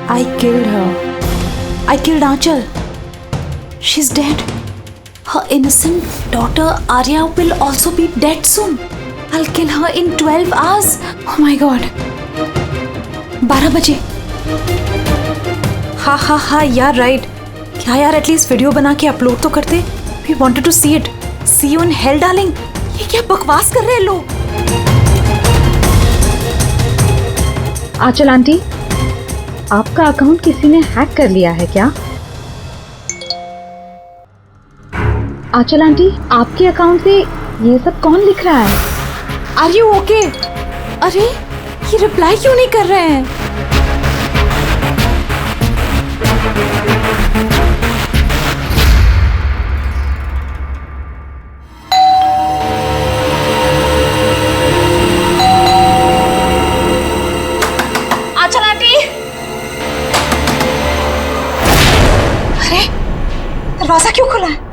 I killed her. I killed Aanchal. She's dead. Her innocent daughter Arya will also be dead soon. I'll kill her in 12 hours. Oh my God. 12 बजे. हाँ यार right. क्या यार at least video बना के upload तो करते. We wanted to see it. See you in hell darling. ये क्या बकवास कर रहे हैं लोग. आंचल आंटी, आपका अकाउंट किसी ने हैक कर लिया है क्या? आंचल आंटी, आपके अकाउंट से ये सब कौन लिख रहा है? Are you okay? अरे ये रिप्लाई क्यों नहीं कर रहे हैं? आंचल आंटी, अरे दरवाजा क्यों खुला है?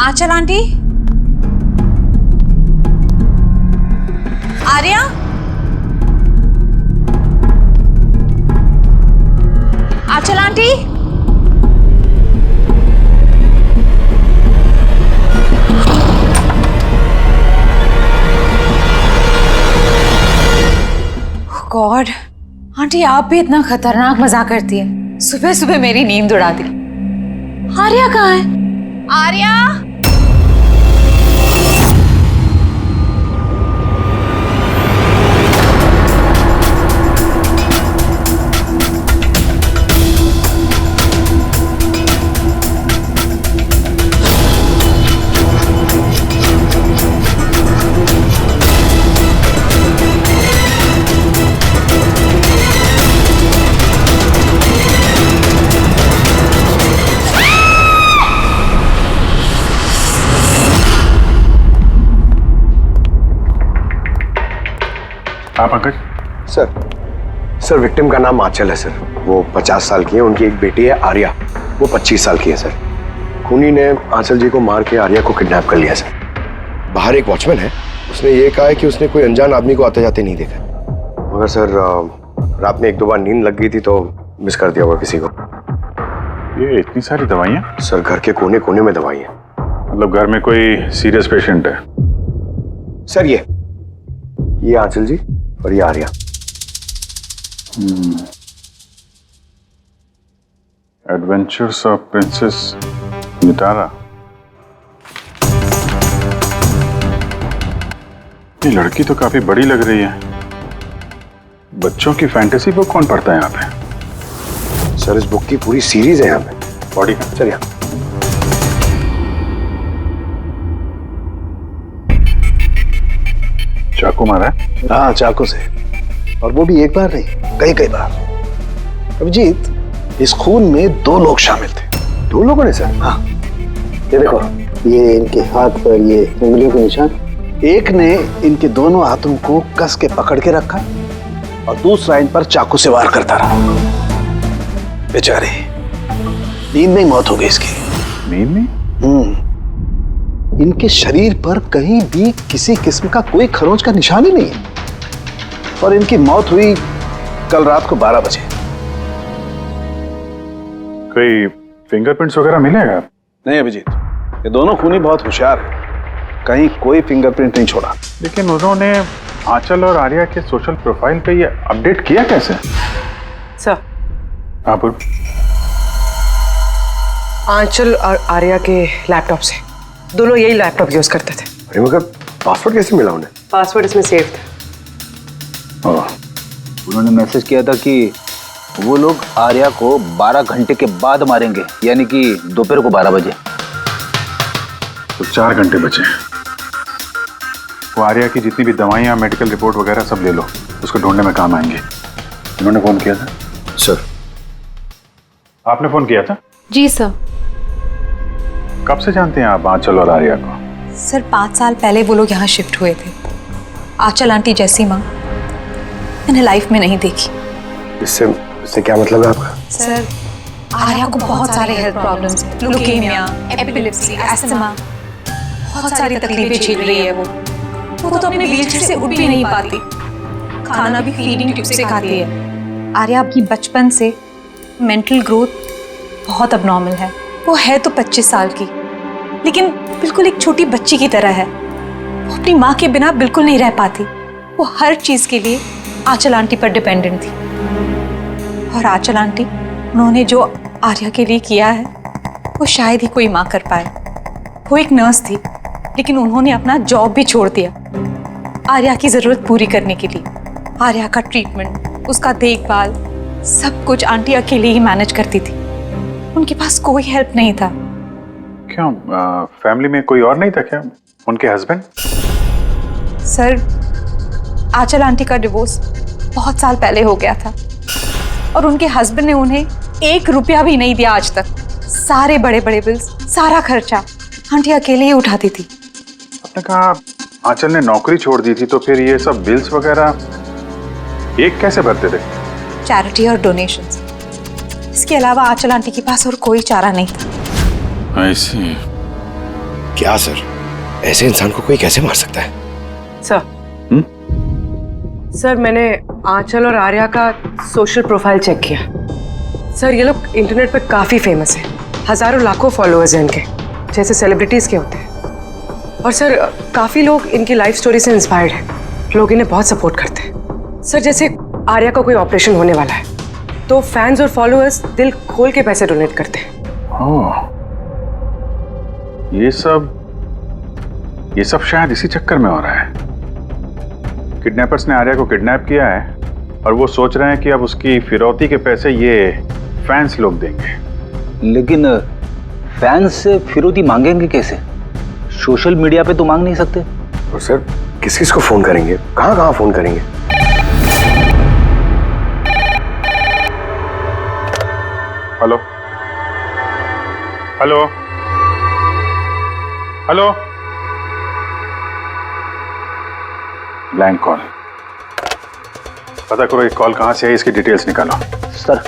आंचल आंटी, आर्या, आंचल आंटी, गॉड, आंटी आप भी इतना खतरनाक मजाक करती है. सुबह सुबह मेरी नींद उड़ा दी. आर्या कहाँ है? आर्या, आप पंकज? सर विक्टिम का नाम आंचल है सर. वो 50 साल की है. उनकी एक बेटी है आर्या, वो 25 साल की है सर. खूनी ने आंचल जी को मार के आर्या को किडनैप कर लिया सर. बाहर एक वॉचमैन है, उसने ये कहा है कि उसने कोई अनजान आदमी को आते जाते नहीं देखा. मगर सर रात में 1-2 बार नींद लग गई थी तो मिस कर दिया होगा किसी को. ये इतनी सारी दवाइयाँ? सर घर के कोने कोने में दवाई है. मतलब घर में कोई सीरियस पेशेंट है? सर ये आंचल जी और ये Arya. Adventures of princess Nitara. ये लड़की तो काफी बड़ी लग रही है. बच्चों की फैंटेसी बुक कौन पढ़ता है यहाँ पे? सर इस बुक की पूरी सीरीज है यहाँ पे. बॉडी का? सर यहाँ चाकू मारा है? हाँ चाकू से, और वो भी एक बार नहीं, कई बार. अभिजीत, इस खून में 2 लोग शामिल थे. 2 लोगों ने सर? हाँ, ये देखो, ये इनके हाथ पर ये उंगलियों के निशान. एक ने इनके दोनों हाथों को कस के पकड़ के रखा और दूसरा इन पर चाकू से वार करता रहा. बेचारे, नींद में मौत हो गई इसकी. नींद में? इनके शरीर पर कहीं भी किसी किस्म का कोई खरोंच का निशान ही नहीं है, और इनकी मौत हुई कल रात को 12 बजे. कोई फिंगरप्रिंट्स वगैरह मिलेगा? नहीं अभिजीत, ये दोनों खूनी बहुत होशियार हैं, कहीं कोई फिंगरप्रिंट नहीं छोड़ा. लेकिन उन्होंने आंचल और आर्या के सोशल प्रोफाइल पे ये अपडेट किया कैसे? सर, हाँ बोल. आंचल और आर्या के लैपटॉप से. दोनों यही लैपटॉप यूज करते थे. अरे मगर पासवर्ड कैसे मिला उन्हें? पासवर्ड इसमें सेव था. उन्होंने मैसेज किया था कि वो लोग आर्या को 12 घंटे के बाद मारेंगे, यानी कि दोपहर को 12 बजे. तो 4 घंटे बचे. वो आर्या की जितनी भी दवाइयाँ, मेडिकल रिपोर्ट वगैरह सब ले लो, उसको ढूंढने में काम आएंगे. उन्होंने फोन किया था? सर. आपने फोन किया था? जी सर. कब से जानते हैं आप आंचल और आर्या को? सर 5 साल पहले वो लोग यहाँ शिफ्ट हुए थे. आंचल आंटी जैसी माँ मैंने लाइफ में नहीं देखी. इससे क्या मतलब है आपका? सर आर्या को बहुत सारे हेल्थ प्रॉब्लम्स हैं. ल्यूकेमिया, एपिलेप्सी, अस्थमा, बहुत सारी तकलीफें झेल रही है वो तो अपने व्हीलचेयर से उठ भी नहीं पाती, खाना भी फीडिंग ट्यूब से खाती है। आर्या आपकी बचपन से मेंटल ग्रोथ बहुत अबनॉर्मल है। वो है तो 25 साल की, लेकिन बिल्कुल एक छोटी बच्ची की तरह है। वो अपनी माँ के बिना बिल्कुल नहीं रह पाती। वो हर चीज के लिए आंचल आंटी पर डिपेंडेंट थी। और आंचल आंटी, उन्होंने जो आर्या के लिए किया है वो शायद ही कोई माँ कर पाए। वो एक नर्स थी, लेकिन उन्होंने अपना जॉब भी छोड़ दिया आर्या की जरूरत पूरी करने के लिए। आर्या का ट्रीटमेंट, उसका देखभाल, सब कुछ आंटी अकेले ही मैनेज करती थी। उनके पास कोई हेल्प नहीं था। क्यों, फैमिली में कोई और नहीं था क्या? उनके हस्बैंड? सर, आंचल आंटी का डिवोर्स बहुत साल पहले हो गया था और उनके हस्बैंड ने उन्हें 1 रुपया भी नहीं दिया आज तक। सारे बड़े बड़े बिल्स, सारा खर्चा आंटी अकेले ही उठाती थी। आपने कहा आंचल ने नौकरी छोड़ दी थी, तो फिर ये सब बिल्स वगैरह एक कैसे भरते थे? चैरिटी और डोनेशंस, इसके अलावा आंचल आंटी के पास और कोई चारा नहीं था। ऐसे क्या सर, ऐसे इंसान को कोई कैसे मार सकता है? सर सर, मैंने आंचल और आर्या का सोशल प्रोफाइल चेक किया। सर, ये लोग इंटरनेट पे काफी फेमस हैं। हजारों लाखों फॉलोअर्स हैं इनके, जैसे सेलिब्रिटीज के होते हैं। और सर, काफी लोग इनकी लाइफ स्टोरी से इंस्पायर्ड हैं। लोग इन्हें बहुत सपोर्ट करते हैं। सर, जैसे आर्या का कोई ऑपरेशन होने वाला है तो फैंस और फॉलोअर्स दिल खोल के पैसे डोनेट करते हैं। ये सब शायद इसी चक्कर में हो रहा है। किडनैपर्स ने आर्या को किडनैप किया है और वो सोच रहे हैं कि अब उसकी फिरौती के पैसे ये फैंस लोग देंगे। लेकिन फैंस से फिरौती मांगेंगे कैसे? सोशल मीडिया पे तो मांग नहीं सकते। और सर, किस किस को फोन करेंगे, कहाँ कहाँ फोन करेंगे? Hello hello hello, blank call. पता करो ये कॉल कहां से है, इसकी डिटेल्स निकालो। सर,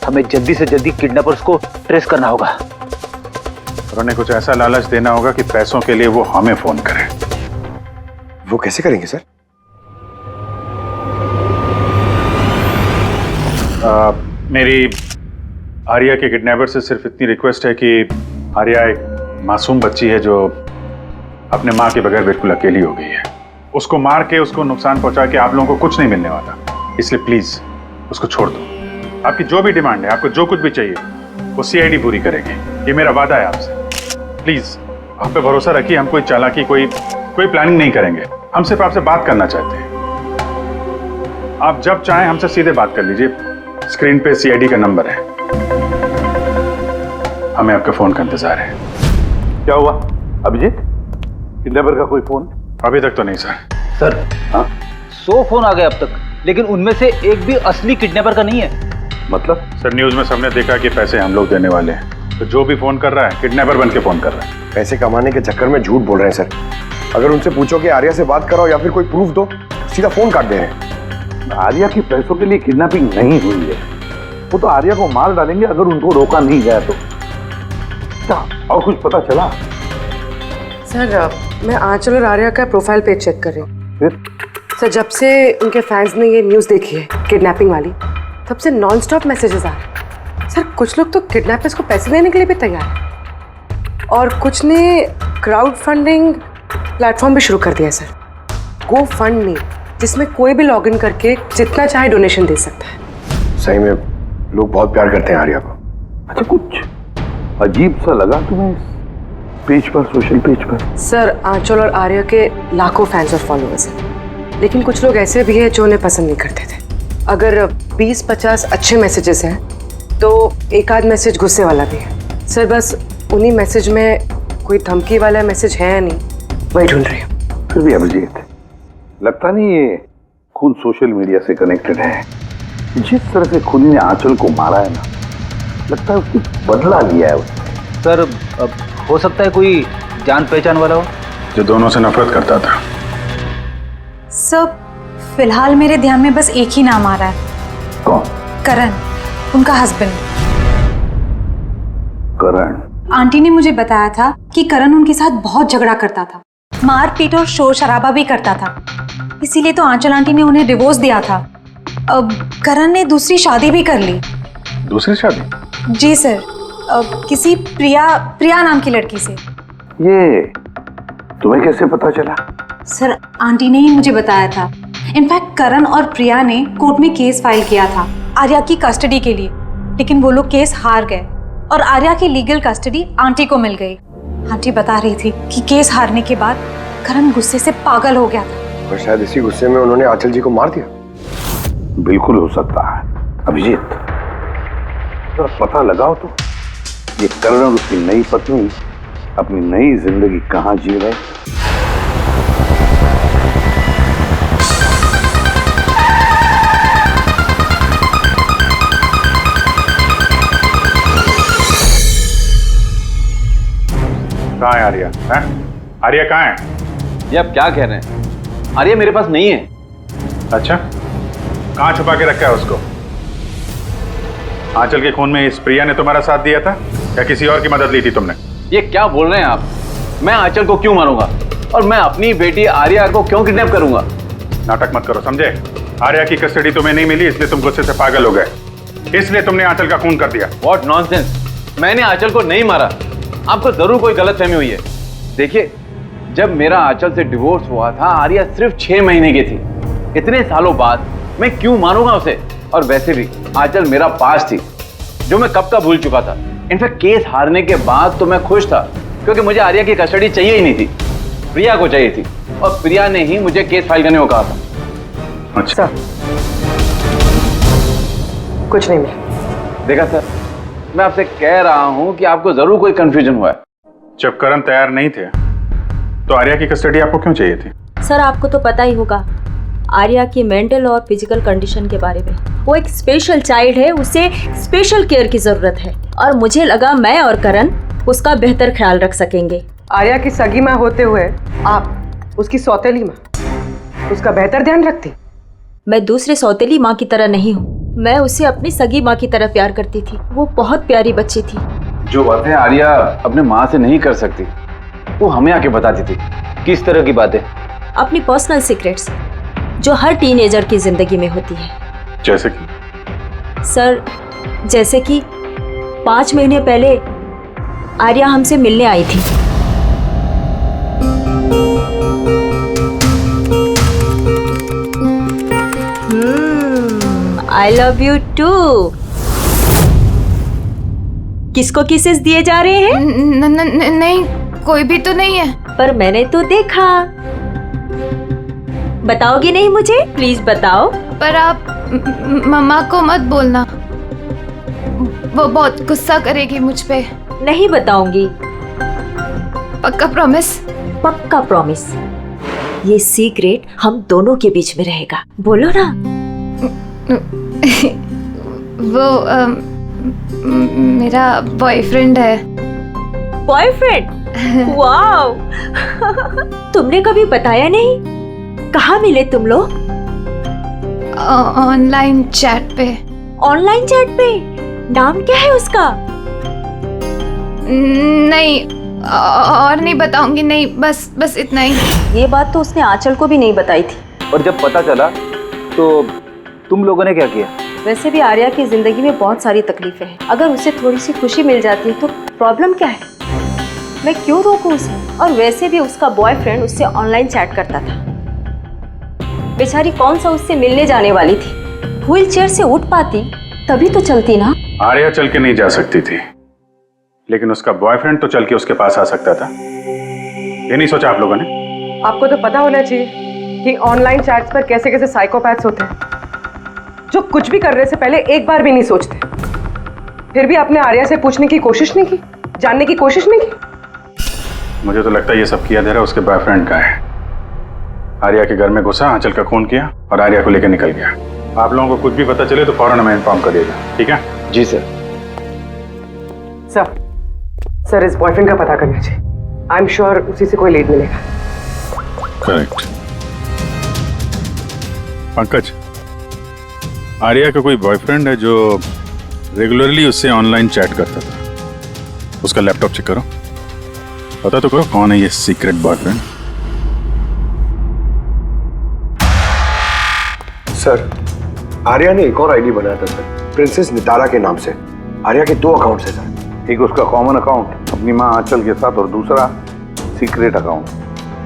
हमें जल्दी से जल्दी किडनैपर्स को ट्रेस करना होगा। और उन्हें कुछ ऐसा लालच देना होगा कि पैसों के लिए वो हमें फोन करें। वो कैसे करेंगे सर? मेरी आर्या के किडनैपर से सिर्फ इतनी रिक्वेस्ट है कि आर्या एक मासूम बच्ची है जो अपने माँ के बगैर बिल्कुल अकेली हो गई है। उसको मार के, उसको नुकसान पहुंचा के आप लोगों को कुछ नहीं मिलने वाला। इसलिए प्लीज उसको छोड़ दो। आपकी जो भी डिमांड है, आपको जो कुछ भी चाहिए, वो सीआईडी पूरी करेगी। ये मेरा वादा है आपसे। प्लीज आप पे भरोसा रखिए। हम कोई चालाकी, कोई प्लानिंग नहीं करेंगे। हम सिर्फ आपसे बात करना चाहते हैं। आप जब चाहें हमसे सीधे बात कर लीजिए। स्क्रीन पे सीआईडी का नंबर है। हमें आपके फोन का इंतजार है। क्या हुआ अभिजीत? किडनैपर का कोई फोन? अभी तक तो नहीं सर। सर, 100 फोन आ गए अब तक, लेकिन उनमें से एक भी असली किडनैपर का नहीं है। मतलब? सर, न्यूज में सबने देखा कि पैसे हम लोग देने वाले हैं, तो जो भी फोन कर रहा है किडनैपर बन के फोन कर रहा है। पैसे कमाने के चक्कर में झूठ बोल रहे हैं सर। अगर उनसे पूछो कि आर्या से बात कराओ या फिर कोई प्रूफ दो, सीधा फोन काट दे रहे हैं। आर्या की पैसों के लिए किडनैपिंग नहीं हुई है। वो तो आर्या को मार डालेंगे अगर उनको रोका नहीं गया तो। क्या और कुछ पता चला? सर, मैं आंचल और आर्या का प्रोफाइल पेज चेक कर रही हूँ। फिर? सर, जब से उनके फैंस ने ये न्यूज़ देखी है किडनैपिंग वाली, तब से नॉन स्टॉप मैसेजेस आ रहे हैं। सर, कुछ लोग तो किडनैपर्स को पैसे देने के लिए भी तैयार हैं और कुछ ने क्राउड फंडिंग प्लेटफॉर्म भी शुरू कर दिया है सर, गो फंड मी, जिसमें कोई भी लॉगिन करके जितना चाहे डोनेशन दे सकता है। सही में लोग बहुत प्यार करते हैं आर्या को। अच्छा, कुछ अजीब सा लगा तुम्हें पेज पर, सोशल पेज पर? सर, आंचल और आर्या के लाखों फैंस और फॉलोअर्स हैं, लेकिन कुछ लोग ऐसे भी हैं जो उन्हें पसंद नहीं करते थे। अगर 20-50 अच्छे मैसेजेस हैं तो एक आध मैसेज गुस्से वाला भी है। सर, बस उन्हीं मैसेज में कोई धमकी वाला मैसेज है या नहीं, वही ढूंढ रही हूँ। फिर भी अभिजीत, लगता नहीं ये खून सोशल मीडिया से कनेक्टेड है। जिस तरह से खूनी ने आंचल को मारा है ना, लगता है उसकी बदला लिया है उसने। सर, हो सकता है कोई जान पहचान वाला हो जो दोनों से नफरत करता था। सर, फिलहाल मेरे ध्यान में बस एक ही नाम आ रहा है। कौन? करण, उनका हस्बैंड। करण? आंटी ने मुझे बताया था कि करण उनके साथ बहुत झगड़ा करता था, मारपीट और शोर शराबा भी करता था। इसीलिए तो आंचल आंटी ने उन्हें डिवोर्स दिया था। अब करण ने दूसरी शादी भी कर ली। दूसरी शादी? जी सर, किसी प्रिया नाम की लड़की से। ये तुम्हें कैसे पता चला? सर, आंटी ने ही मुझे बताया था। इनफैक्ट करण और प्रिया ने कोर्ट में केस फाइल किया था आर्या की कस्टडी के लिए, लेकिन वो लोग केस हार गए और आर्या की लीगल कस्टडी आंटी को मिल गई। आंटी बता रही थी कि केस हारने के बाद करण गुस्से से पागल हो गया था और शायद इसी गुस्से में उन्होंने आंचल जी को मार दिया। बिल्कुल हो सकता है। अभिजीत, तो पता लगाओ तो ये करण और उसकी नई पत्नी अपनी नई जिंदगी कहाँ जी रहे। कहाँ है आर्या? हैं? आर्या कहाँ है? ये आप क्या कह रहे हैं? आर्या मेरे पास नहीं है। अच्छा, कहाँ छुपा के रखा है उसको? आंचल के खून में इस प्रिया ने तुम्हारा साथ दिया था या किसी और की मदद ली थी तुमने? ये क्या बोल रहे हैं आप? मैं आंचल को क्यों मारूंगा और मैं अपनी बेटी आर्या को क्यों किडनैप करूंगा? नाटक मत करो, समझे? आर्या की कस्टडी तुम्हें नहीं मिली इसलिए तुम गुस्से से पागल हो गए, इसलिए तुमने आंचल का खून कर दिया। What nonsense! मैंने आंचल को नहीं मारा। आपको जरूर कोई गलतफहमी हुई है। देखिए, जब मेरा आंचल से डिवोर्स हुआ था आर्या सिर्फ 6 महीने की थी। इतने सालों बाद मैं क्यों मारूंगा उसे? और वैसे भी आंचल मेरा पास थी जो मैं कब का भूल चुका था। इनफैक्ट केस हारने के बाद तो मैं खुश था क्योंकि मुझे आर्या की कस्टडी चाहिए ही नहीं थी, प्रिया को चाहिए थी और प्रिया ने ही मुझे केस फाइल करने को कहा था। अच्छा, कुछ नहीं मिला। देखा सर, मैं आपसे कह रहा हूं कि आपको जरूर कोई कंफ्यूजन हुआ है। जब करण तैयार नहीं थे तो आर्या की कस्टडी आपको क्यों चाहिए थी? सर, आपको तो पता ही होगा आर्या की मेंटल और फिजिकल कंडीशन के बारे में। वो एक स्पेशल चाइल्ड है, उसे स्पेशल केयर की जरूरत है और मुझे लगा मैं और करण उसका बेहतर ख्याल रख सकेंगे। आर्या की सगी माँ होते हुए आप उसकी सौतेली माँ, उसका बेहतर ध्यान रखती? मैं दूसरे सौतेली माँ की तरह नहीं हूँ, मैं उसे अपनी सगी माँ की तरह प्यार करती थी। वो बहुत प्यारी बच्ची थी। जो बातें आर्या अपने माँ से नहीं कर सकती वो हमें आके बताती थी। किस तरह की बातें? अपनी पर्सनल सीक्रेट्स जो हर टीनेजर की जिंदगी में होती है। जैसे कि? सर, जैसे कि 5 महीने पहले आर्या हमसे मिलने आई थी। I love you too. किसको किसेस दिए जा रहे हैं? नहीं, कोई भी तो नहीं है। पर मैंने तो देखा। बताओगी नहीं मुझे? प्लीज बताओ। पर आप मम्मा को मत बोलना, वो बहुत गुस्सा करेगी मुझ पे। नहीं बताऊंगी। पक्का प्रॉमिस? पक्का प्रॉमिस। ये सीक्रेट हम दोनों के बीच में रहेगा। बोलो ना। वो मेरा बॉयफ्रेंड है। बॉयफ्रेंड? वाओ! तुमने कभी बताया नहीं। कहाँ मिले तुम लोग? ऑनलाइन चैट पे। ऑनलाइन चैट पे? नाम क्या है उसका? नहीं, और नहीं बताऊंगी। नहीं, बस इतना ही। ये बात तो उसने आंचल को भी नहीं बताई थी। और जब पता चला तो तुम लोगों ने क्या किया? वैसे भी आर्या की जिंदगी में बहुत सारी तकलीफें हैं। अगर उसे थोड़ी सी खुशी मिल जाती है तो प्रॉब्लम क्या है? मैं क्यों रोकूं उसे? और वैसे भी उसका बॉयफ्रेंड उससे ऑनलाइन चैट करता था। बेचारी कौन सा उससे मिलने जाने वाली थी। व्हील चेयर से उठ पाती तभी तो चलती ना। आर्या चल के नहीं जा सकती थी, लेकिन उसका बॉयफ्रेंड तो चल के उसके पास आ सकता था। ये नहीं सोचा आप लोगों ने? आपको तो पता होना चाहिए कि ऑनलाइन चैट्स पर कैसे कैसे साइकोपैथ्स होते हैं जो कुछ भी करने से पहले एक बार भी नहीं सोचते। फिर भी आपने आर्या से पूछने की कोशिश नहीं की, जानने की कोशिश नहीं की। मुझे तो लगता है ये सब किया धरा उसके बॉयफ्रेंड का है। आर्या के घर में घुसा, आंचल का खून किया और आर्या को लेकर निकल गया। आप लोगों को कुछ भी पता चले तो फौरन हमें इन्फॉर्म करिएगा, ठीक है? जी सर। सर, इस बॉयफ्रेंड का पता करना चाहिए। आई एम श्योर उसी से कोई लीड मिलेगा। करेक्ट। पंकज, आर्या का कोई बॉयफ्रेंड है जो रेगुलरली उससे ऑनलाइन चैट करता था? उसका लैपटॉप चेक करो, पता तो करो कौन है ये सीक्रेट बॉयफ्रेंड। सर, आर्या ने एक और आईडी बनाया था सर, प्रिंसेस नितारा के नाम से। आर्या के 2 अकाउंट्स हैं सर। एक उसका कॉमन अकाउंट अपनी माँ आंचल के साथ और दूसरा सीक्रेट अकाउंट।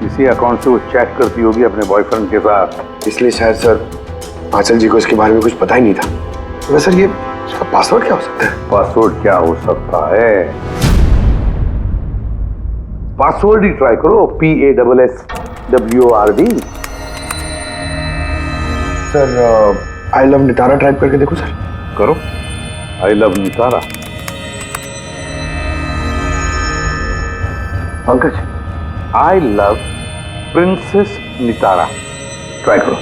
इसी अकाउंट से वो चैट करती होगी अपने बॉयफ्रेंड के साथ। इसलिए शायद सर आंचल जी को इसके बारे में कुछ पता ही नहीं था। तो सर ये इसका पासवर्ड क्या हो सकता है? पासवर्ड क्या हो सकता है? पासवर्ड ही ट्राई करो, PASSWORD। Sir I love Nitara type करके देखो सर। करो, I love Nitara. Pankaj, I love princess Nitara, try करो।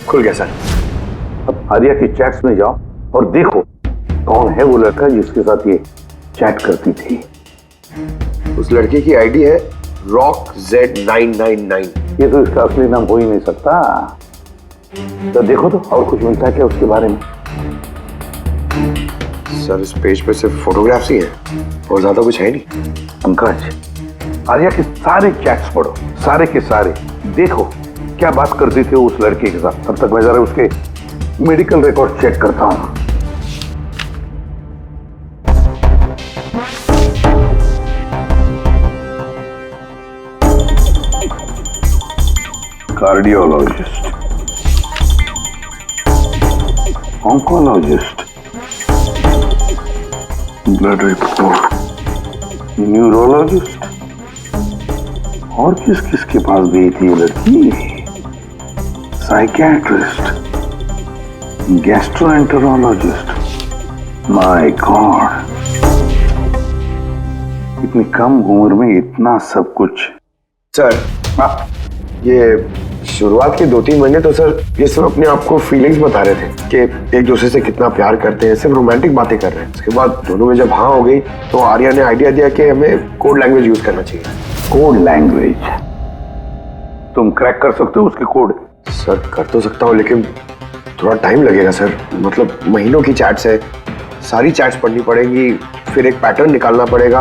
खुल गया सर। अब आर्या की चैट्स में जाओ और देखो कौन है वो लड़का जिसके साथ ये चैट करती थी। उस लड़के की आईडी है RockZ999। ये तो इसका असली नाम हो ही नहीं सकता। तो देखो तो और कुछ मिलता है क्या उसके बारे में? सर इस पेज पे सिर्फ फोटोग्राफ्स ही हैं और ज्यादा कुछ है नहीं। पंकज, आर्या के सारे चैट्स पढ़ो, सारे के सारे। देखो क्या बात करती थी उस लड़के के साथ। तब तक मैं जरा उसके मेडिकल रिकॉर्ड चेक करता हूं। Cardiologist, oncologist, blood report, neurologist. और किस किस के पास गई थी ये लड़की? Psychiatrist, gastroenterologist. माय गॉड, इतनी कम उम्र में इतना सब कुछ। सर ये शुरुआत के 2-3 महीने तो सर ये सब अपने आप को फीलिंग्स बता रहे थे कि एक दूसरे से कितना प्यार करते हैं, सिर्फ रोमांटिक बातें कर रहे हैं। उसके बाद दोनों में जब हाँ हो गई तो आर्या ने आइडिया दिया कि हमें कोड लैंग्वेज यूज करना चाहिए। Code language? तुम क्रैक कर सकते हो उसके कोड? सर कर तो सकता हूँ लेकिन थोड़ा टाइम लगेगा सर। मतलब महीनों की चैट्स है, सारी चैट्स पढ़नी पड़ेगी, फिर एक पैटर्न निकालना पड़ेगा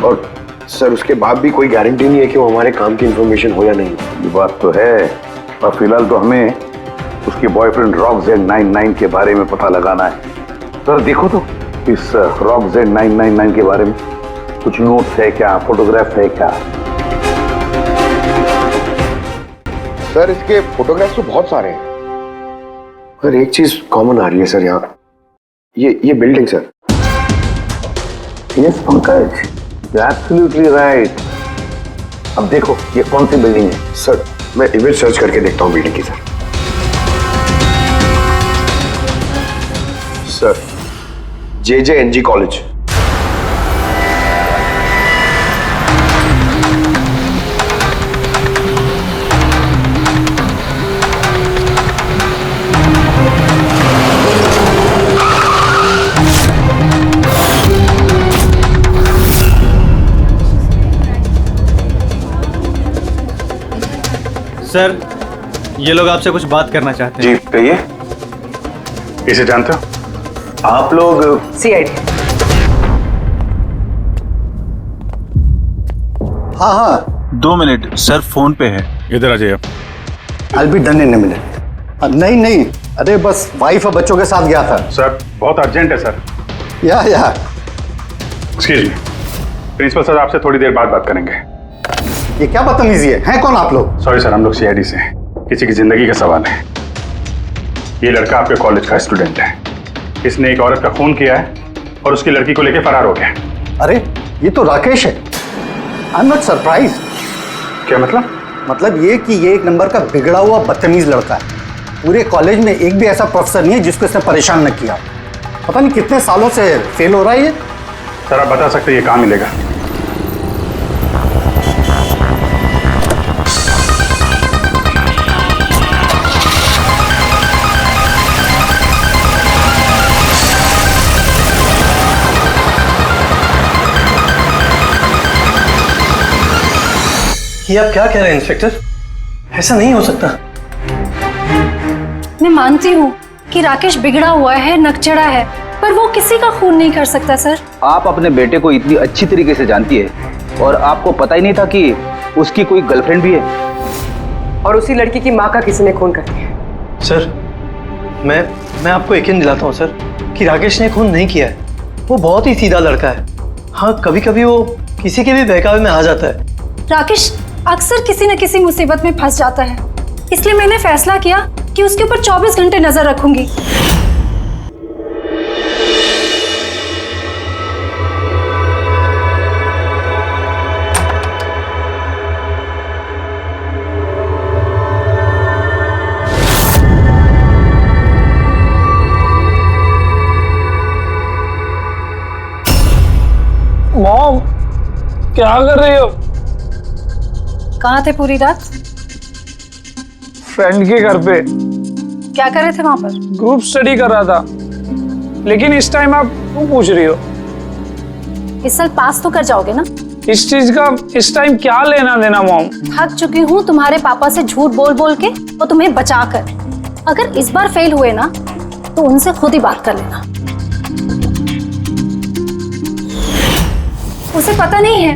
और सर उसके बाद भी कोई गारंटी नहीं है कि वो हमारे काम की इंफॉर्मेशन हो या नहीं। ये बात तो है, और फिलहाल तो हमें उसके बॉयफ्रेंड RockZ999 के बारे में पता लगाना है। सर देखो तो इस RockZ999 के बारे में कुछ नोट्स है क्या, फोटोग्राफ है क्या? सर इसके फोटोग्राफ्स तो बहुत सारे हैं, पर एक चीज कॉमन आ रही है सर यहाँ, ये building sir. Yes Pankaj, you absolutely right. अब देखो ये कौन सी बिल्डिंग है? सर मैं इमेज सर्च करके देखता हूँ बिल्डिंग की। Sir JJNG college. सर ये लोग आपसे कुछ बात करना चाहते जी हैं। कहिए। इसे जानते हो आप लोग? CID। हाँ हाँ 2 मिनट सर, फोन पे है। इधर आ जाइए आप। I'll be done in a minute। नहीं नहीं, अरे बस वाइफ और बच्चों के साथ गया था। सर बहुत अर्जेंट है सर। या एक्सक्यूज मी, प्रिंसिपल सर आपसे थोड़ी देर बाद बात करेंगे। ये क्या बदतमीजी है? हैं कौन आप लोग? सॉरी सर, हम लोग CID से हैं, किसी की जिंदगी का सवाल है। ये लड़का आपके कॉलेज का स्टूडेंट है, इसने एक औरत का खून किया है और उसकी लड़की को लेकर फरार हो गया। अरे ये तो राकेश है। I am not surprise. क्या मतलब? मतलब ये कि ये एक नंबर का बिगड़ा हुआ बदतमीज लड़का है। पूरे कॉलेज में एक भी ऐसा प्रोफेसर नहीं है जिसको इसने परेशान न किया। पता नहीं कितने सालों से फेल हो रहा है ये। सर आप बता सकते हैं ये कहाँ मिलेगा? ये आप क्या कह रहे हैं इंस्पेक्टर? ऐसा नहीं हो सकता। मैं मानती हूँ कि राकेश बिगड़ा हुआ है, नकचड़ा है, पर वो किसी का खून नहीं कर सकता सर। आप अपने बेटे को इतनी अच्छी तरीके से जानती है और आपको पता ही नहीं था कि उसकी कोई गर्लफ्रेंड भी है। और उसी लड़की की माँ का किसी ने खून कर दिया। सर मैं आपको यकीन दिलाता हूँ सर कि राकेश ने खून नहीं किया है। वो बहुत ही सीधा लड़का है। हाँ, कभी कभी वो किसी के भी बहकावे में आ जाता है। राकेश अक्सर किसी न किसी मुसीबत में फंस जाता है, इसलिए मैंने फैसला किया कि उसके ऊपर 24 घंटे नजर रखूंगी। मॉम, क्या कर रही हो? कहाँ थे पूरी रात? फ्रेंड के घर पे क्या कर रहे थे वहां पर? ग्रुप स्टडी कर रहा था। लेकिन इस टाइम आप क्यों पूछ रही हो? इस साल पास तो कर जाओगे ना? इस चीज का इस टाइम क्या लेना देना मॉम? थक चुकी हूँ तुम्हारे पापा से झूठ बोल बोल के और तुम्हें बचा कर। अगर इस बार फेल हुए ना तो उनसे खुद ही बात कर लेना। उसे पता नहीं है,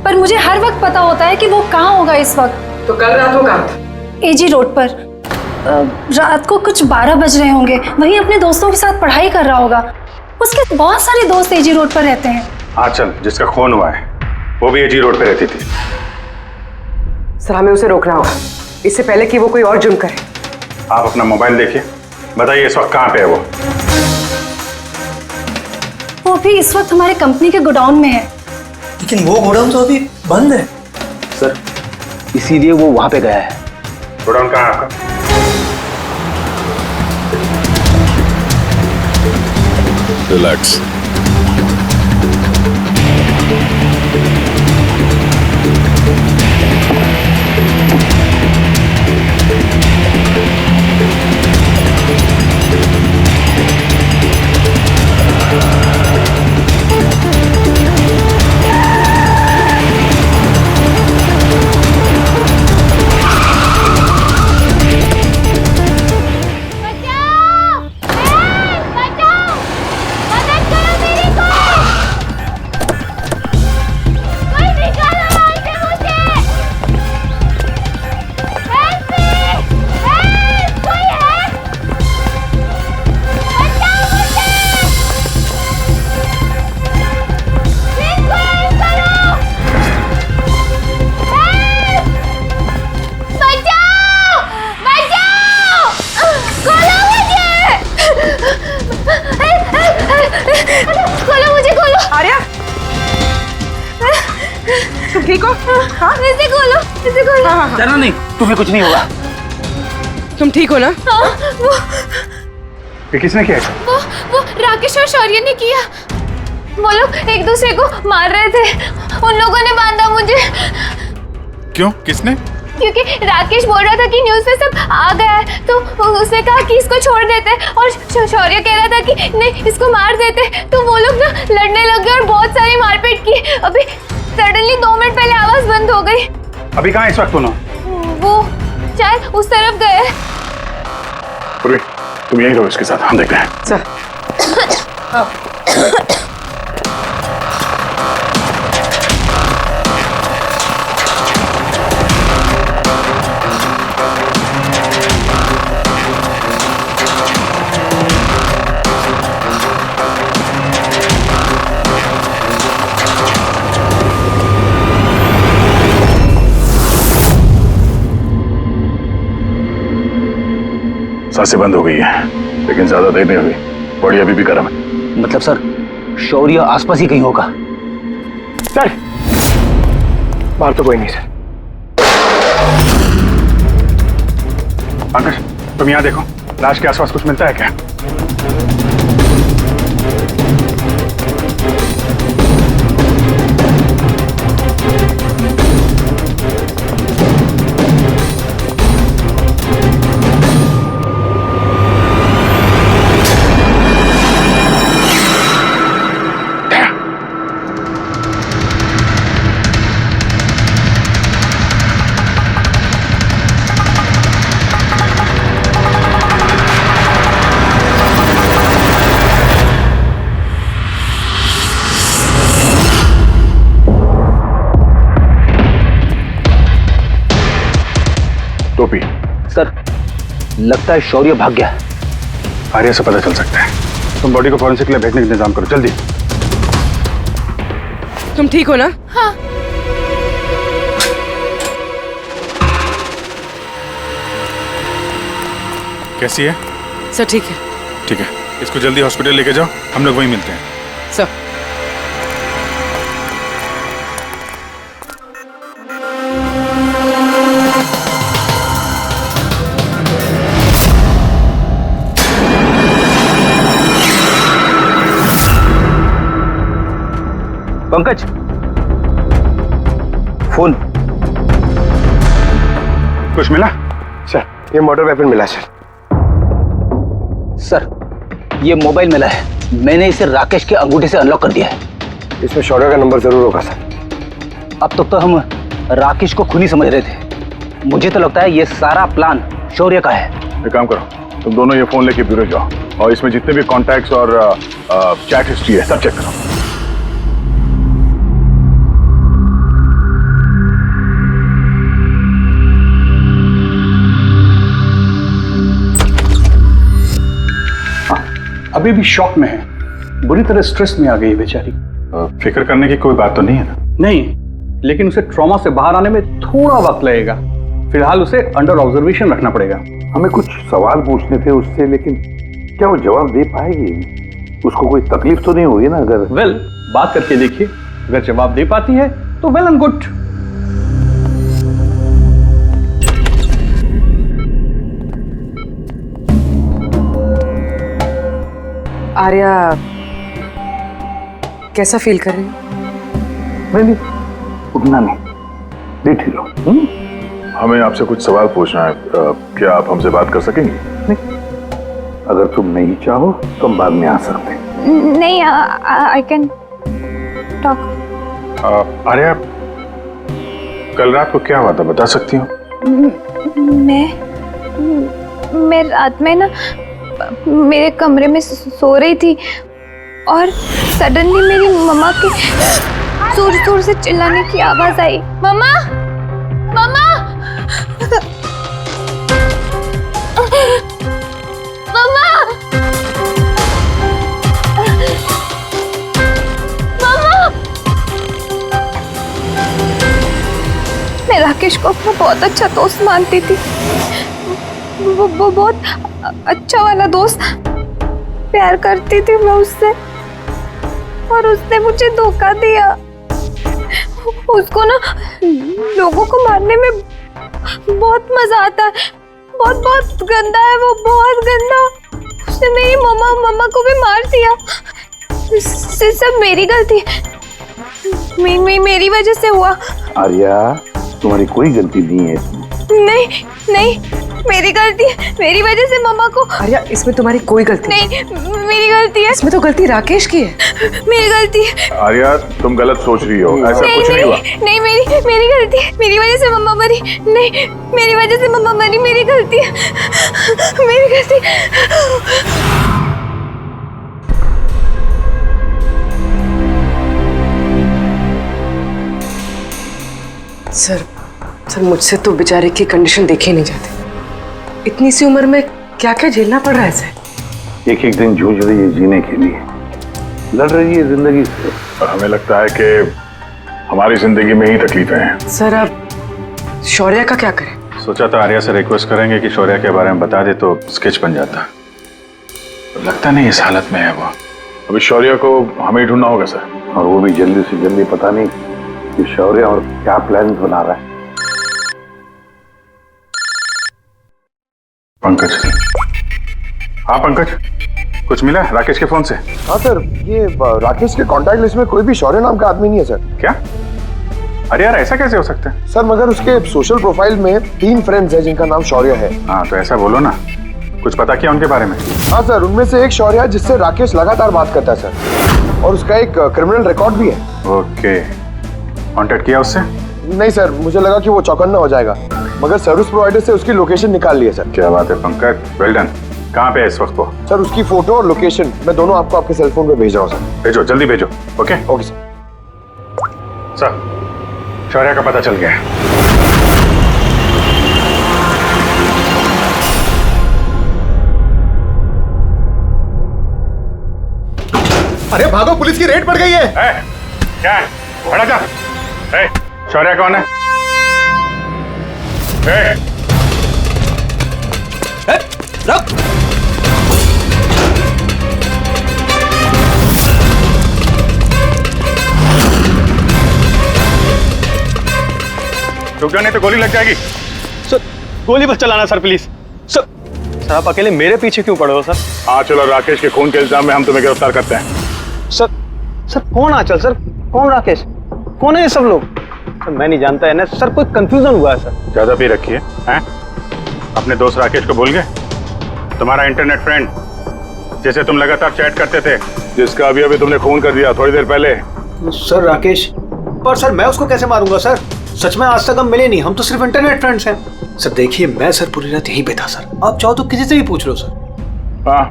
पर मुझे हर वक्त पता होता है कि वो कहाँ होगा इस वक्त। तो कल रात वो कहाँ था? एजी रोड पर। रात को कुछ 12 बज रहे होंगे। वहीं अपने दोस्तों के साथ पढ़ाई कर रहा होगा। उसके बहुत सारे दोस्त एजी रोड पर रहते हैं। आंचल जिसका खून हुआ है वो भी एजी रोड पे रहती थी। सर हमें उसे रोकना होगा इससे पहले कि वो कोई और जुर्म करे। आप अपना मोबाइल देखिए, बताइए इस वक्त कहाँ पे है वो? वो भी इस वक्त हमारे कंपनी के गोडाउन में है। लेकिन वो गोडाउन तो अभी बंद है सर, इसीलिए वो वहां पे गया है। गोडाउन कहाँ है आपका? रिलैक्स। तुम ठीक हो? हाँ? इसे खोलो, इसे खोलो। हाँ। डरना नहीं, तुम्हें कुछ नहीं होगा। तुम ठीक हो ना? हाँ, वो ये किसने किया? वो राकेश और शौर्य ने किया। वो लोग एक दूसरे को मार रहे थे। उन लोगों ने बांधा मुझे। क्यों? किसने? क्योंकि राकेश बोल रहा था कि न्यूज़ पे सब आ गया है, तो उसने कहा कि इसको छोड़ देते, और शौर्य कह रहा था कि नहीं इसको मार देते। तो वो लोग ना लड़ने लगे और बहुत सारी मारपीट की। अभी सडनली 2 मिनट पहले आवाज बंद हो गई। अभी कहाँ इस वक्त दोनों? वो शायद उस तरफ गए। पूर्वी, तुम यहीं रहो इसके साथ, हम देखते हैं। सर सांसें बंद हो गई है, लेकिन ज्यादा देर नहीं हुई। बॉडी अभी भी गर्म है। मतलब सर, शौर्य आसपास ही कहीं होगा। सर बाहर तो कोई नहीं सर। पंकज, तुम यहाँ देखो, लाश के आसपास कुछ मिलता है क्या? टोपी। सर लगता है शौर्य भाग गया। आर्या से पता चल सकता है। तुम बॉडी को फॉरेंसिक के लिए भेजने का इंतजाम करो जल्दी। तुम ठीक हो ना? हाँ। कैसी है? सर ठीक है। ठीक है, इसको जल्दी हॉस्पिटल लेके जाओ, हम लोग वहीं मिलते हैं। Sir Pankaj phone. कुछ मिला? सर ये मर्डर वेपन मिला सर। सर ये मोबाइल मिला है, मैंने इसे राकेश के अंगूठे से अनलॉक कर दिया है। इसमें शौर्य का नंबर जरूर होगा सर। अब तक तो हम राकेश को खूनी समझ रहे थे, मुझे तो लगता है ये सारा प्लान शौर्य का है। एक काम करो, तुम दोनों ये फोन लेके ब्यूरो जाओ और इसमें जितने भी कॉन्टैक्ट्स और चैट हिस्ट्री है सब चेक करो। अभी भी शॉक में है, बुरी तरह स्ट्रेस में आ गई है बेचारी। फिक्र करने की कोई बात तो नहीं है ना? नहीं, लेकिन उसे ट्रॉमा से बाहर आने में थोड़ा वक्त लगेगा। फिलहाल उसे अंडर ऑब्जर्वेशन रखना पड़ेगा। हमें कुछ सवाल पूछने थे उससे, लेकिन क्या वो जवाब दे पाएगी? उसको कोई तकलीफ तो नहीं होगी ना? अगर वेल, बात करके देखिए, अगर जवाब दे पाती है तो वेल एंड गुड। आर्या कैसा फील कर रही हो? नहीं, उतना नहीं, लेट ही लो। हमें आपसे कुछ सवाल पूछना है, क्या आप हमसे बात कर सकेंगे? नहीं, अगर तुम नहीं चाहो तो हम बाद में आ सकते हैं। नहीं, आई कैन टॉक। आर्या, कल रात को क्या हुआ था बता सकती हो? मैं रात में ना मेरे कमरे में सो रही थी और सडनली मेरी मम्मा के जोर जोर से चिल्लाने की आवाज आई। मम्मा, मम्मा, मम्मा, मम्मा। मैं राकेश को अपना बहुत अच्छा दोस्त मानती थी, वो बहुत अच्छा वाला दोस्त। प्यार करती थी मैं उससे और उसने मुझे धोखा दिया। उसको ना लोगों को मारने में बहुत मजा आता है। बहुत बहुत गंदा है वो, बहुत गंदा। उसने मेरी मम्मा को भी मार दिया। सब मेरी गलती, मेरी वजह से हुआ। आर्या, तुम्हारी कोई गलती नहीं है इसमें। नहीं नहीं, मेरी गलती है, मेरी वजह से मम्मा को। आर्या, इसमें तुम्हारी कोई गलती नहीं, मेरी गलती है। इसमें तो गलती राकेश की है। मेरी गलती है। आर्या, तुम गलत सोच रही हो, ऐसा नहीं, कुछ नहीं हुआ। नहीं, मेरी गलती है, मेरी वजह से मम्मा मरी। नहीं, मेरी वजह से मम्मा मरी, मेरी गलती है, मेरी गलती। सर मुझसे तो बेचारे की कंडीशन देखी नहीं जाती। इतनी सी उम्र में क्या क्या झेलना पड़ रहा है सर। एक एक दिन जूझ रही है जीने के लिए, लड़ रही है जिंदगी से। हमें लगता है कि हमारी जिंदगी में ही तकलीफें हैं। सर अब शौर्य का क्या करें? सोचा था आर्या से रिक्वेस्ट करेंगे कि शौर्य के बारे में बता दे तो स्केच बन जाता। लगता नहीं इस हालत में है वो। अभी शौर्य को हमें ढूंढना होगा सर, और वो भी जल्दी से जल्दी। पता नहीं कि शौर्य और क्या प्लान बना रहा है। पंकज। हाँ पंकज, कुछ मिला राकेश के फोन से? हाँ सर, ये राकेश के कांटेक्ट लिस्ट में कोई भी शौर्य नाम का आदमी नहीं है सर। क्या? अरे यार, ऐसा कैसे हो सकता है? सर मगर उसके सोशल प्रोफाइल में 3 फ्रेंड्स हैं जिनका नाम शौर्य है। हाँ तो ऐसा बोलो ना, कुछ पता किया उनके बारे में? हाँ सर, उनमें से एक शौर्य है जिससे राकेश लगातार बात करता है सर, और उसका एक क्रिमिनल रिकॉर्ड भी है। ओके, कांटेक्ट किया उससे? नहीं सर, मुझे लगा कि वो चौकन्ना हो जाएगा, मगर सर्विस प्रोवाइडर से उसकी लोकेशन निकाल ली है सर। क्या बात है पंकज, वेल डन। कहाँ पे है इस वक्त वो? सर उसकी फोटो और लोकेशन मैं दोनों आपको आपके सेल फोन पे भेज रहा हूँ सर। भेजो, जल्दी भेजो। Okay okay sir. सर, शौर्य का पता चल गया है। अरे भागो, पुलिस की रेड पड़ गई है। क्या है? खड़ा जा। शौर्य कौन है? रुक। रुक जा, नहीं तो गोली लग जाएगी। सर गोली बस चलाना सर, प्लीज। सर आप अकेले मेरे पीछे क्यों पड़े हो सर? आंचल और राकेश के खून के इल्जाम में हम तुम्हें गिरफ्तार करते हैं। सर कौन आंचल सर, कौन राकेश, कौन है ये सब लोग? सर मैं नहीं जानता है ना सर, कोई कंफ्यूजन हुआ है सर। ज्यादा पी रखी है? अपने दोस्त राकेश को भूल गए? तुम्हारा इंटरनेट फ्रेंड जिसे तुम लगातार चैट करते थे, जिसका अभी अभी तुमने खून कर दिया थोड़ी देर पहले। सर राकेश, पर सर मैं उसको कैसे मारूंगा सर? सच में आज तक हम मिले नहीं, हम तो सिर्फ इंटरनेट फ्रेंड्स हैं। सर देखिए, मैं सर पूरी रात यहीं पे था सर, आप चाहो तो किसी से भी पूछ लो सर। हाँ,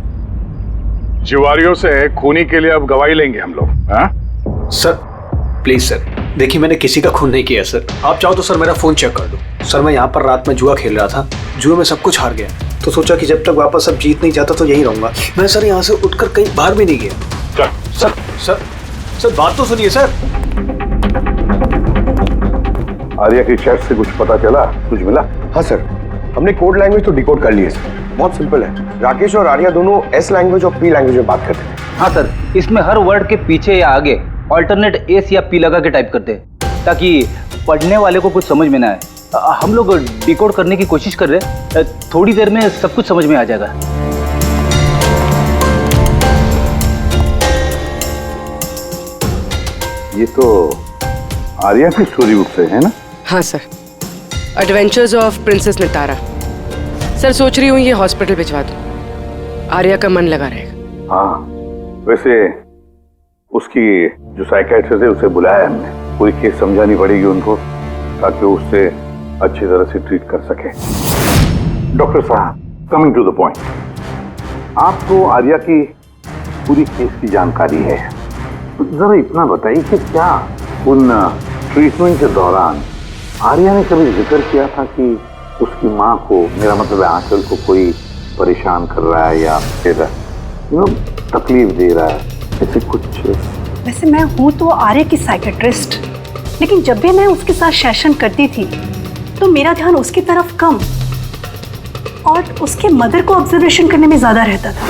जुआरियों से खूनी के लिए अब गवाही लेंगे हम लोग। सर प्लीज सर, देखिए मैंने किसी का खून नहीं किया सर। आप चाहो तो सर मेरा फोन चेक कर लो सर। मैं यहाँ पर रात में जुआ खेल रहा था, जुए में सब कुछ हार गया, तो सोचा कि जब तक वापस अब जीत नहीं जाता तो यहीं रहूंगा मैं सर। यहाँ से उठकर कहीं बाहर भी नहीं गया। सर सर सर बात तो सुनिए सर। आर्या की चैट से कुछ पता चला, कुछ मिला? हाँ सर, हमने कोड लैंग्वेज तो डिकोड कर ली है सर। बहुत सिंपल है, राकेश और आर्या दोनों एस लैंग्वेज और पी लैंग्वेज में बात करते हैं। हाँ सर, इसमें हर वर्ड के पीछे या आगे ऑल्टरनेट एस या पी लगा के टाइप करते हैं, ताकि पढ़ने वाले को कुछ समझ में ना आए। हम लोग डिकोड करने की कोशिश कर रहे हैं, थोड़ी देर में सब कुछ समझ में आ जाएगा। ये तो आर्या की स्टोरी बुक से है ना? हाँ sir, adventures of princess Nitara. Sir सोच रही हूँ ये हॉस्पिटल भिजवा दूँ, आर्या का मन लगा रहेगा। हाँ, वैसे उसकी जो साइकियाट्रिस्ट है उसे बुलाया हमने, पूरी केस समझानी पड़ेगी उनको, ताकि वो उससे अच्छी तरह से ट्रीट कर सके। डॉक्टर साहब, कमिंग टू द पॉइंट, आपको आर्या की पूरी केस की जानकारी है, जरा इतना बताइए कि क्या उन ट्रीटमेंट के दौरान आर्या ने कभी जिक्र किया था कि उसकी माँ को, मेरा मतलब है आंचल को, कोई परेशान कर रहा है या फिर तकलीफ दे रहा है, ऐसे कुछ? वैसे मैं हूँ तो आर्या की साइकेट्रिस्ट, लेकिन जब भी मैं उसके साथ सेशन करती थी तो मेरा ध्यान उसकी तरफ कम और उसके मदर को ऑब्जर्वेशन करने में ज्यादा रहता था।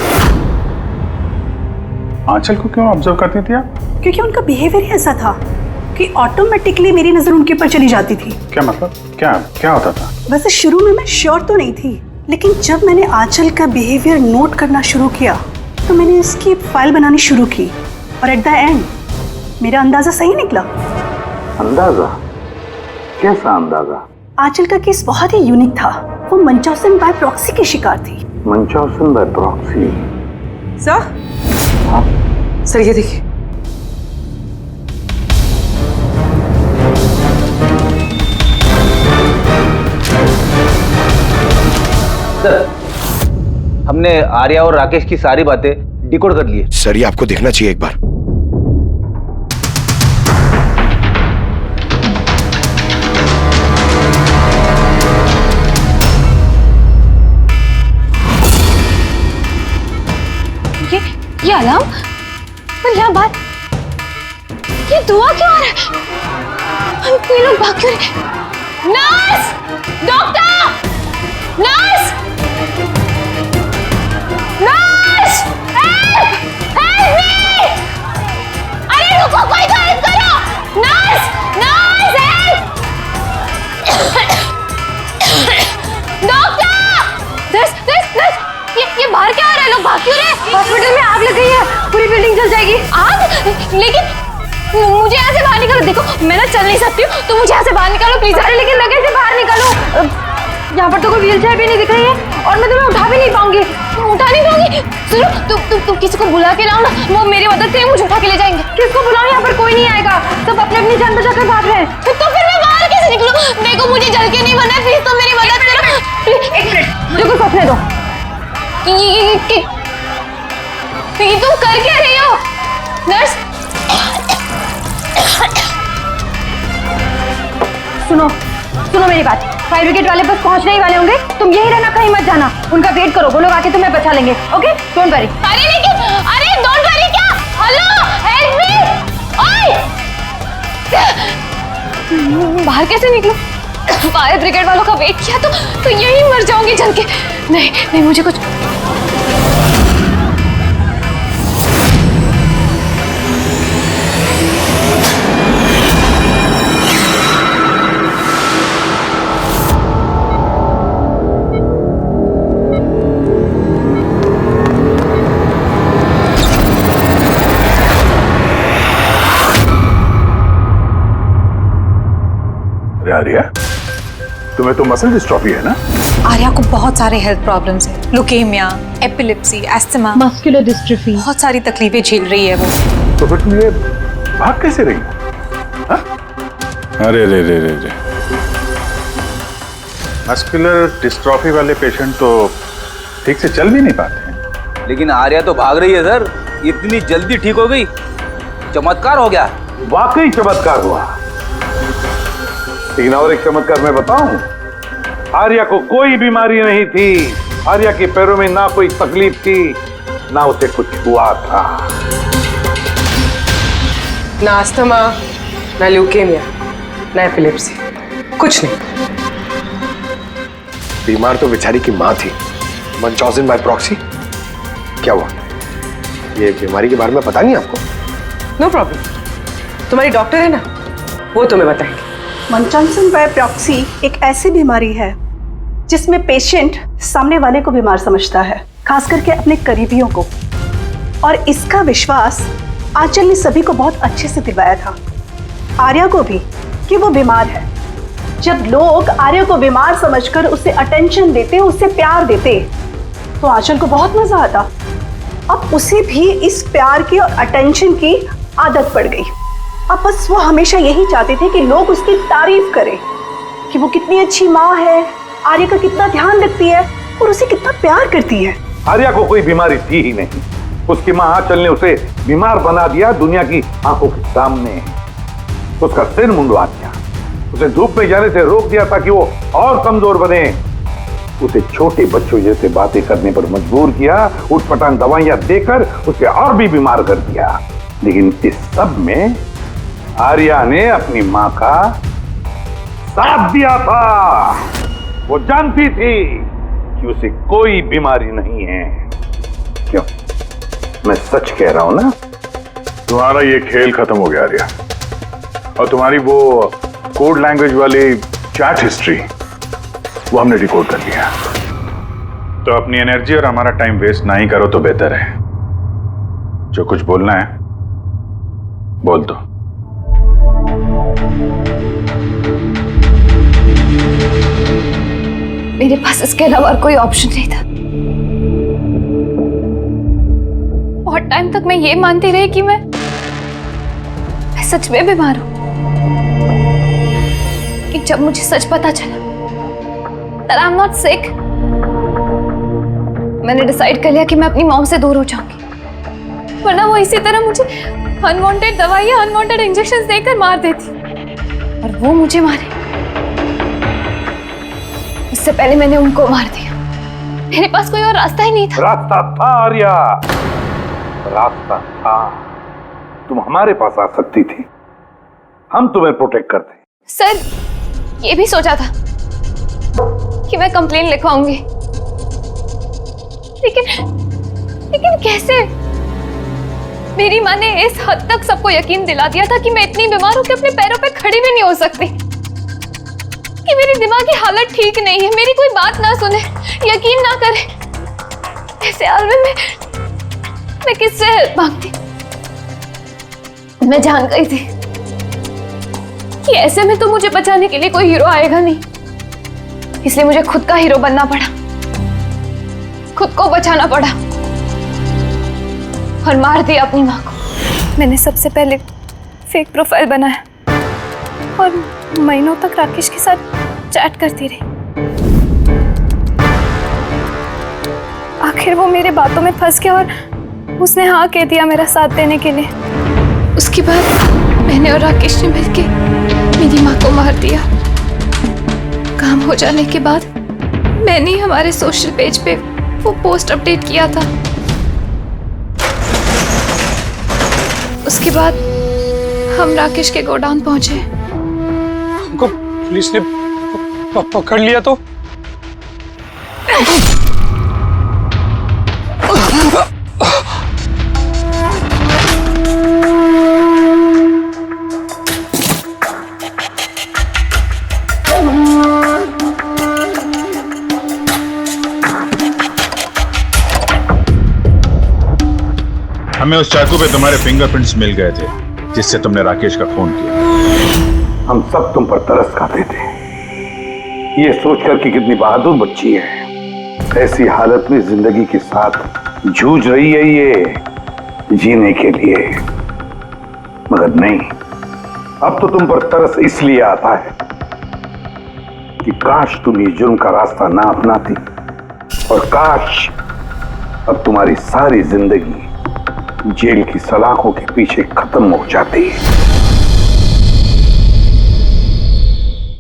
आंचल को क्यों ऑब्जर्व करती थी आप? क्योंकि उनका बिहेवियर ही ऐसा था कि ऑटोमेटिकली मेरी नजर उनके ऊपर चली जाती थी। क्या मतलब? क्या होता था? वैसे शुरू में मैं श्योर तो नहीं थी, लेकिन जब मैंने आंचल का बिहेवियर नोट करना शुरू किया तो मैंने इसकी फाइल बनानी शुरू की, और एट द एंड मेरा अंदाजा सही निकला। अंदाजा? कैसा अंदाजा? आंचल का केस बहुत ही यूनिक था। वो मंचाउसन बाय प्रॉक्सी की शिकार थी। मंचाउसन बाय प्रॉक्सी? सर, सर ये देखिए। सर, हमने आर्या और राकेश की सारी बातें डिकोड कर ली है। सर ये आपको देखना चाहिए एक बार। ये अलार्म, पर यहाँ बात, ये दुआ क्यों आ रहा है? ये लोग भाग क्यों रहे? Nurse! Doctor! Nurse! Nurse! Help! Help me! अरे रुको, कोई तो हेल्प करो! Nurse! Nurse help! Doctor! Nurse! ये बाहर क्या आ रहा है? लोग भाग क्यों रहे? हॉस्पिटल में आग लग गई है, पूरी बिल्डिंग जल जाएगी। आग? लेकिन मुझे यहाँ से बाहर निकालो। देखो मैं ना चल नहीं सकती हूँ, तो मुझे यहाँ से बाहर निकालो प्लीज। अरे लेकिन मैं कैसे बाहर निकालूं? यहाँ पर तो कोई व्हीलचेयर भी नहीं दिख रही है, और मैं तुम्हें उठा भी नहीं पाऊंगी। उठा नहीं पाऊंगी? सुनो, तुम किसी को बुला के लाओ ना, वो मेरी मदद करें, मुझे उठा के ले जाएंगे। किसको बुलाऊं? यहाँ पर कोई नहीं आएगा, सब अपने अपनी जान बचाकर भाग रहे हैं। तो फिर मैं बाहर कैसे निकलूं? देखो मुझे जल के नहीं बना है, प्लीज तुम मेरी मदद करो। एक मिनट, मुझे कुछ सोचने दो। ये तुम कर क्या रही हो? नर्स, सुनो मेरी बात। फायर ब्रिगेड वाले बस पहुंचने ही वाले होंगे, तुम यही रहना, कहीं मत जाना। उनका वेट करो, वो लोग आके तुम्हें बचा लेंगे। Okay, don't worry. अरे लेकिन, अरे डोंट वरी क्या? हेलो बाहर कैसे निकलूं? फायर ब्रिगेड वालों का वेट किया तो यही मर जाऊंगी जल के। नहीं नहीं, मुझे कुछ आर्या, तुम्हें तो मसल डिस्ट्रॉफी है ना? आर्या को बहुत सारे हेल्थ प्रॉब्लम्स हैं, leukaemia, epilepsy, asthma, muscular dystrophy, बहुत सारी तकलीफें झेल रही है वो। तो फिर तुम ये भाग कैसे रही? अरे रे रे रे रे, मस्कुलर डिस्ट्रॉफी वाले पेशेंट तो ठीक से चल भी नहीं पाते हैं। लेकिन आर्या तो भाग रही है सर, इतनी जल्दी ठीक हो गई, चमत्कार हो गया। वाकई चमत्कार हुआ। लेकिन और एक चमत्कार मैं बताऊं, आर्या को कोई बीमारी नहीं थी। आर्या के पैरों में ना कोई तकलीफ थी, ना उसे कुछ हुआ था। ना अस्थमा, ना ल्यूकेमिया, ना एपिलेप्सी, कुछ नहीं। बीमार तो बेचारी की माँ थी, मंचॉजिन बाय प्रॉक्सी। क्या हुआ? ये बीमारी के बारे में पता नहीं आपको? नो प्रॉब्लम, तुम्हारी डॉक्टर है ना, वो तुम्हें बताएंगे। मंचॉन्सन बाय प्रॉक्सी एक ऐसी बीमारी है जिसमें पेशेंट सामने वाले को बीमार समझता है, खास करके अपने करीबियों को। और इसका विश्वास आंचल ने सभी को बहुत अच्छे से दिलवाया था, आर्या को भी, कि वो बीमार है। जब लोग आर्या को बीमार समझकर उसे अटेंशन देते, उसे प्यार देते, तो आंचल को बहुत मजा आता। अब उसे भी इस प्यार की और अटेंशन की आदत पड़ गई। अब बस वो हमेशा यही चाहते थे कि लोग उसकी तारीफ करें कि वो कितनी अच्छी माँ है, आर्या का कितना ध्यान रखती है और उसे कितना प्यार करती है। आर्या को कोई बीमारी थी ही नहीं। उसकी माँ आंचल ने उसे बीमार बना दिया दुनिया की आंखों के सामने। उसका सिर मुंडवा दिया, उसे धूप में जाने से रोक दिया ताकि वो और कमजोर बने। उसे छोटे बच्चों जैसे बातें करने पर मजबूर किया, उठपटांग दवाइयां देकर उसे और भी बीमार कर दिया। लेकिन इस सब में आर्या ने अपनी मां का साथ दिया था। वो जानती थी कि उसे कोई बीमारी नहीं है। क्यों? मैं सच कह रहा हूं ना? तुम्हारा ये खेल खत्म हो गया आर्या, और तुम्हारी वो कोड लैंग्वेज वाली चैट हिस्ट्री वो हमने डिकोड कर लिया। तो अपनी एनर्जी और हमारा टाइम वेस्ट ना ही करो तो बेहतर है। जो कुछ बोलना है बोल दो। मेरे पास इसके अलावा कोई ऑप्शन नहीं था। बहुत टाइम तक मैं ये मानती रही कि मैं सच में बीमार हूं, कि जब मुझे सच पता चला that I'm not sick, मैंने डिसाइड कर लिया कि मैं अपनी मॉम से दूर हो जाऊंगी, वरना वो इसी तरह मुझे अनवांटेड दवाइयां, अनवांटेड इंजेक्शंस देकर मार देती। और वो मुझे मारे उससे पहले मैंने उनको मार दिया। मेरे पास कोई और रास्ता ही नहीं था। रास्ता था आर्या, रास्ता था। तुम हमारे पास आ सकती थी, हम तुम्हें प्रोटेक्ट करते। सर, ये भी सोचा था कि मैं कंप्लेन लिखवाऊंगी, लेकिन कैसे? मेरी माँ ने इस हद तक सबको यकीन दिला दिया था कि मैं इतनी बीमार हूं कि अपने पैरों पे खड़ी भी नहीं हो सकती, कि मेरी दिमागी हालत ठीक नहीं है, मेरी कोई बात ना सुने, यकीन ना करे। ऐसे हाल में मैं किससे हेल्प मांगती? मैं जान गई थी कि ऐसे में तो मुझे बचाने के लिए कोई हीरो आएगा नहीं, इसलिए मुझे खुद का हीरो बनना पड़ा, खुद को बचाना पड़ा और मार दिया अपनी माँ को। मैंने सबसे पहले फेक प्रोफाइल बनाया और महीनों तक राकेश के साथ चैट करती रही। आखिर वो मेरे बातों में फंस गया और उसने हाँ कह दिया मेरा साथ देने के लिए। उसके बाद मैंने और राकेश ने मिलके मेरी माँ को मार दिया। काम हो जाने के बाद मैंने हमारे सोशल पेज पे वो पोस्ट अपडेट किया था। उसके बाद हम राकेश के गोडाउन पहुंचे। पुलिस ने पकड़ लिया तो? हमें उस चाकू पे तुम्हारे फिंगरप्रिंट्स मिल गए थे जिससे तुमने राकेश का खून किया। हम सब तुम पर तरस खाते थे, ये सोचकर कि कितनी बहादुर बच्ची है, ऐसी हालत में जिंदगी के साथ जूझ रही है ये जीने के लिए। मगर नहीं, अब तो तुम पर तरस इसलिए आता है कि काश तुम ये जुर्म का रास्ता ना अपनाती, और काश अब तुम्हारी सारी जिंदगी जेल की सलाखों के पीछे खत्म हो जाती है।